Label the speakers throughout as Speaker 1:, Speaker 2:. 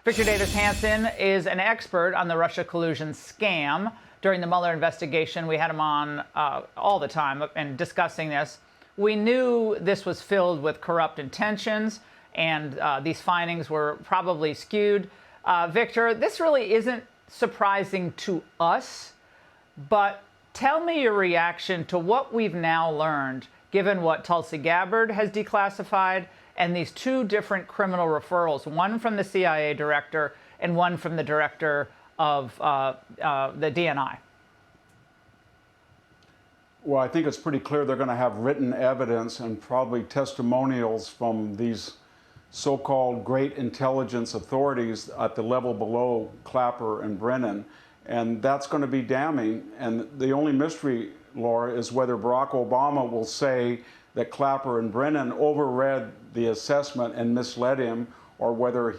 Speaker 1: Victor Davis Hanson is an expert on the Russia collusion scam. During the Mueller investigation, we had him on all the time and discussing this. We knew this was filled with corrupt intentions, and these findings were probably skewed. Victor, this really isn't surprising to us, but tell me your reaction to what we've now learned, given what Tulsi Gabbard has declassified and these two different criminal referrals, one from the CIA director and one from the director of the DNI.
Speaker 2: Well, I think it's pretty clear they're going to have written evidence and probably testimonials from these so-called great intelligence authorities at the level below Clapper and Brennan. And that's going to be damning. And the only mystery, Laura, is whether Barack Obama will say that Clapper and Brennan overread the assessment and misled him, or whether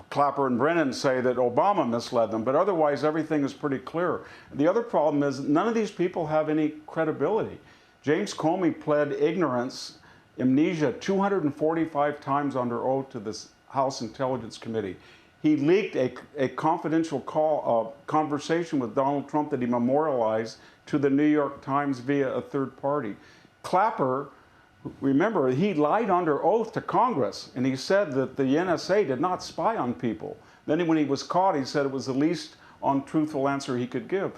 Speaker 2: Clapper and Brennan say that Obama misled them. But otherwise, everything is pretty clear. The other problem is none of these people have any credibility. James Comey pled ignorance, amnesia 245 times under oath to this House Intelligence Committee. He leaked a confidential conversation with Donald Trump that he memorialized to the New York Times via a third party. Clapper, remember, he lied under oath to Congress, and he said that the NSA did not spy on people. Then when he was caught, he said it was the least untruthful answer he could give.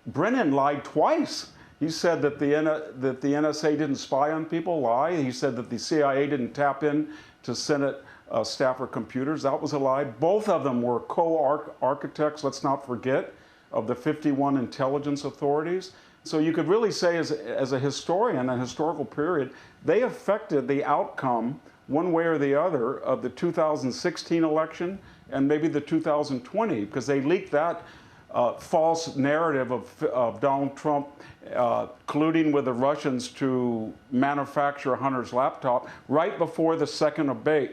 Speaker 2: Brennan lied twice. He said that the NSA didn't spy on people, lie. He said that the CIA didn't tap in to Senate staffer computers. That was a lie. Both of them were co-architects, let's not forget, of the 51 intelligence authorities. So you could really say, as a historian, a historical period, they affected the outcome, one way or the other, of the 2016 election and maybe the 2020, because they leaked that false narrative of Donald Trump colluding with the Russians to manufacture Hunter's laptop right before the second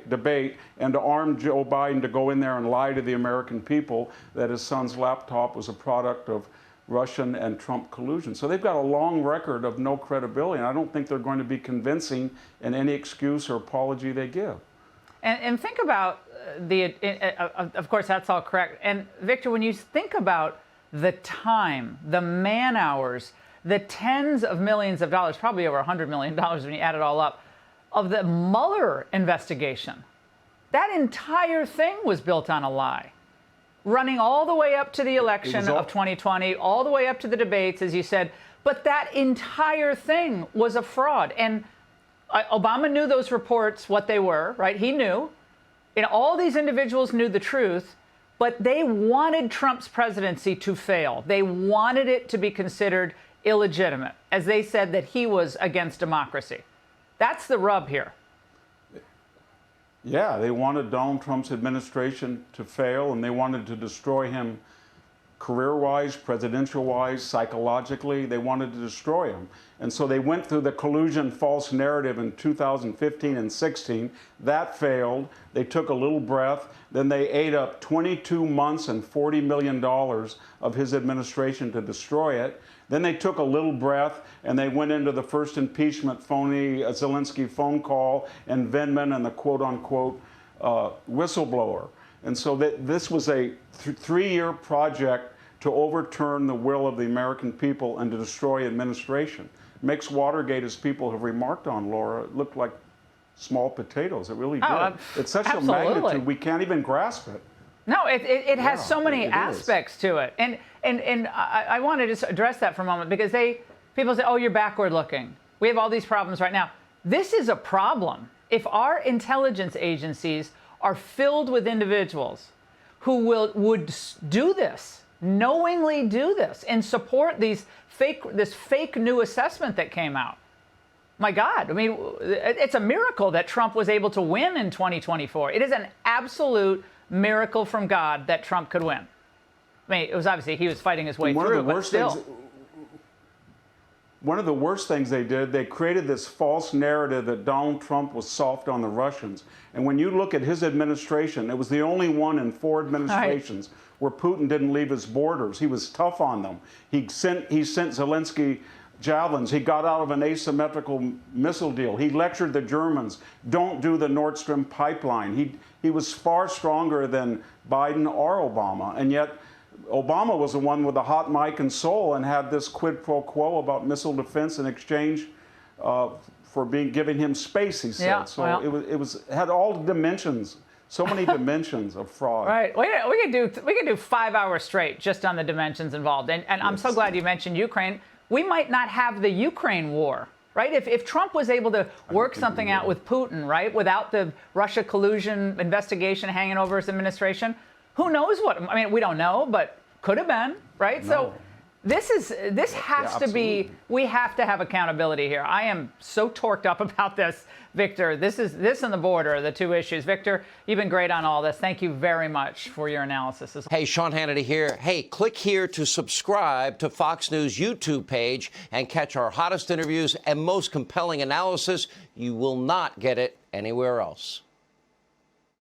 Speaker 2: debate and to arm Joe Biden to go in there and lie to the American people that his son's laptop was a product of Russian and Trump collusion. So they've got a long record of no credibility, and I don't think they're going to be convincing in any excuse or apology they give.
Speaker 1: And think about of course, that's all correct. And Victor, when you think about the time, the man hours, the tens of millions of dollars, probably over $100 million when you add it all up, of the Mueller investigation, that entire thing was built on a lie. Running all the way up to the election of 2020, all the way up to the debates, as you said. But that entire thing was a fraud. And Obama knew those reports, what they were, right? He knew. And all these individuals knew the truth, but they wanted Trump's presidency to fail. They wanted it to be considered illegitimate, as they said that he was against democracy. That's the rub here.
Speaker 2: Yeah, they wanted Donald Trump's administration to fail, and they wanted to destroy him career-wise, presidential-wise, psychologically. They wanted to destroy him. And so they went through the collusion false narrative in 2015 and 16. That failed. They took a little breath. Then they ate up 22 months and $40 million of his administration to destroy it. Then they took a little breath and they went into the first impeachment phony Zelensky phone call and Vindman and the quote-unquote whistleblower. And so this was a three-year project to overturn the will of the American people and to destroy administration. Makes Watergate, as people have remarked on, Laura, look like small potatoes. It really did. It's such a magnitude, we can't even grasp it.
Speaker 1: No, it has so many aspects to it. And I want to just address that for a moment, because people say, oh, you're backward looking. We have all these problems right now. This is a problem. If our intelligence agencies are filled with individuals who would do this, knowingly do this, and support this fake new assessment that came out. My God, I mean, it's a miracle that Trump was able to win in 2024. It is an absolute miracle from God that Trump could win. I mean, it was obviously he was fighting his way through, but still.
Speaker 2: One of the worst things they did, they created this false narrative that Donald Trump was soft on the Russians. And when you look at his administration, it was the only one in 4 administrations where Putin didn't leave his borders. He was tough on them. He sent Zelensky javelins. He got out of an asymmetrical missile deal. He lectured the Germans, don't do the Nord Stream pipeline. He was far stronger than Biden or Obama. And yet Obama was the one with the hot mic in Seoul and had this quid pro quo about missile defense in exchange for giving him space, he said.
Speaker 1: Yeah,
Speaker 2: so
Speaker 1: well,
Speaker 2: it had all the dimensions, so many dimensions of fraud.
Speaker 1: Right. We could do 5 hours straight just on the dimensions involved. And I'm so glad you mentioned Ukraine. We might not have the Ukraine war, right? If Trump was able to work something out with Putin, right, without the Russia collusion investigation hanging over his administration, who knows what? I mean, we don't know, but could have been, right?
Speaker 2: No.
Speaker 1: So this has to be, we have to have accountability here. I am so torqued up about this, Victor. This and the border are the two issues. Victor, you've been great on all this. Thank you very much for your analysis.
Speaker 3: Hey, Sean Hannity here. Hey, click here to subscribe to Fox News YouTube page and catch our hottest interviews and most compelling analysis. You will not get it anywhere else.